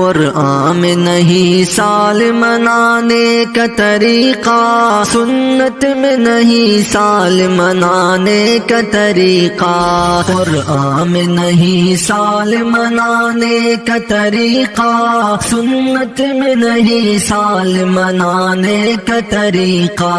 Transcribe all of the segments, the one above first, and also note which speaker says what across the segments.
Speaker 1: قرآن میں نہیں سال منانے کا طریقہ، سنت میں نہیں سال منانے کا طریقہ، قرآن میں نہیں سال منانے کا طریقہ، سنت میں نہیں سال منانے کا طریقہ۔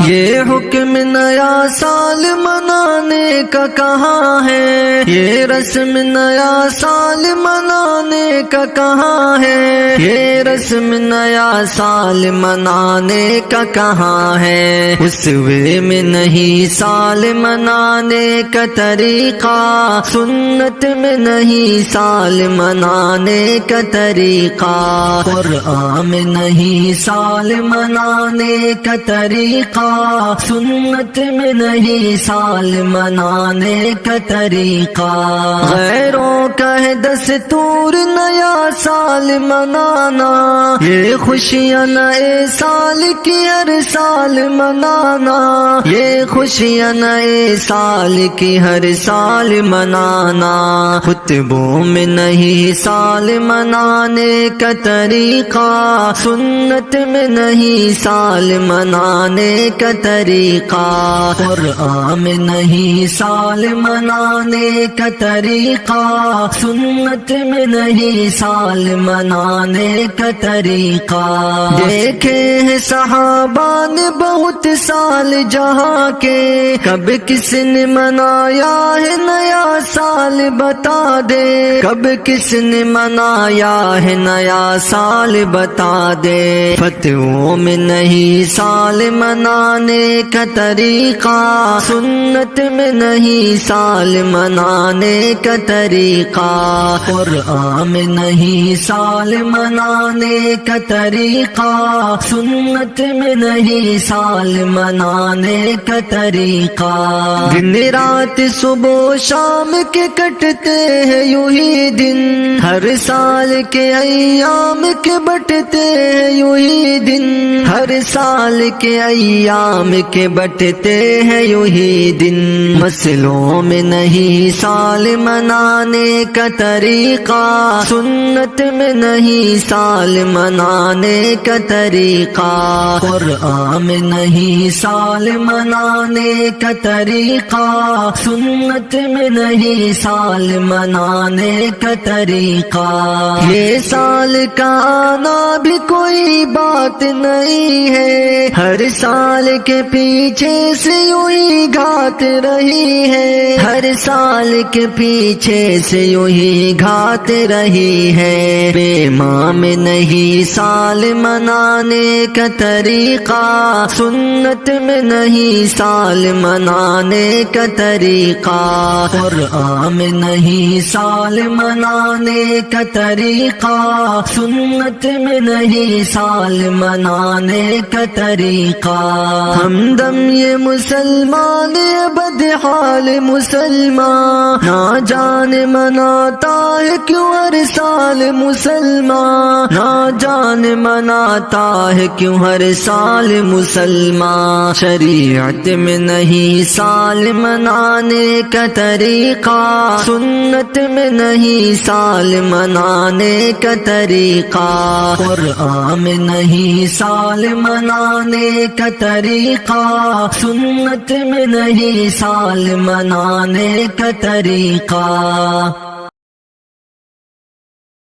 Speaker 1: یہ حکم نیا سال منانے کا کہاں ہے، یہ رسم نیا سال منانے کا کہاں ہے، یہ رسم نیا سال منانے کا کہاں ہے، اسوے میں نہیں سال منانے کا طریقہ، سنت میں نہیں سال منانے کا طریقہ، قرآن میں نہیں سال منانے کا طریقہ، سنت میں نہیں سال منانے کا طریقہ۔ غیروں کا ہے دستور نیا سال منانا، یہ خوشیاں نئے سال کی ہر سال منانا، یہ خوشیاں نئے سال کی ہر سال منانا، خطبوں میں نہیں سال منانے کا طریقہ، سنت میں نہیں سال منانے کا طریقہ، قرآن میں نہیں سال منانے کا طریقہ، سنت میں نہیں سال منانے کا طریقہ۔ دیکھے ہیں صحابہ نے بہت سال جہاں کے، کب کس نے منایا ہے نیا سال بتا دے، کب کس نے منایا ہے نیا سال بتا دے، فتووں میں نہیں سال منانے کا طریقہ، سنت میں نہیں سال منانے کا طریقہ، قرآن میں نہیں سال منانے کا طریقہ، سنت میں نہیں سال منانے کا طریقہ۔ دن رات صبح و شام کے کٹتے ہیں یوں ہی دن، ہر سال کے ایام کے بٹتے ہیں یوں ہی دن، ہر سال کے ایام کے بٹتے ہیں یوں ہی دن، مسلوں میں نہیں سال منانے کا طریقہ، سنت میں نہیں سال منانے کا طریقہ، قرآن میں نہیں سال منانے کا طریقہ، سنت میں نہیں سال منانے کا طریقہ۔ یہ سال کا آنا بھی کوئی بات نہیں ہے، ہر سال کے پیچھے سے یوں ہی گھات رہی ہے، ہر سال کے پیچھے سے یوں ہی گھات رہی ہے، بے ماں میں نہیں سال منانے کا طریقہ، سنت میں نہیں سال منانے کا طریقہ، قرآن میں نہیں سال منانے کا طریقہ، سنت میں نہیں سال منانے کا طریقہ۔ ہمدم یہ مسلمان بدحال مسلمان، نہ جانے مناتا ہے کیوں ہر سال مسلمان، نہ جانے مناتا ہے کیوں ہر سال مسلمان، شریعت میں نہیں سال منانے کا طریقہ، سنت میں نہیں سال منانے کا طریقہ، قرآن میں نہیں سال منانے کا طریقہ، سنت میں نہیں سال منانے کا طریقہ۔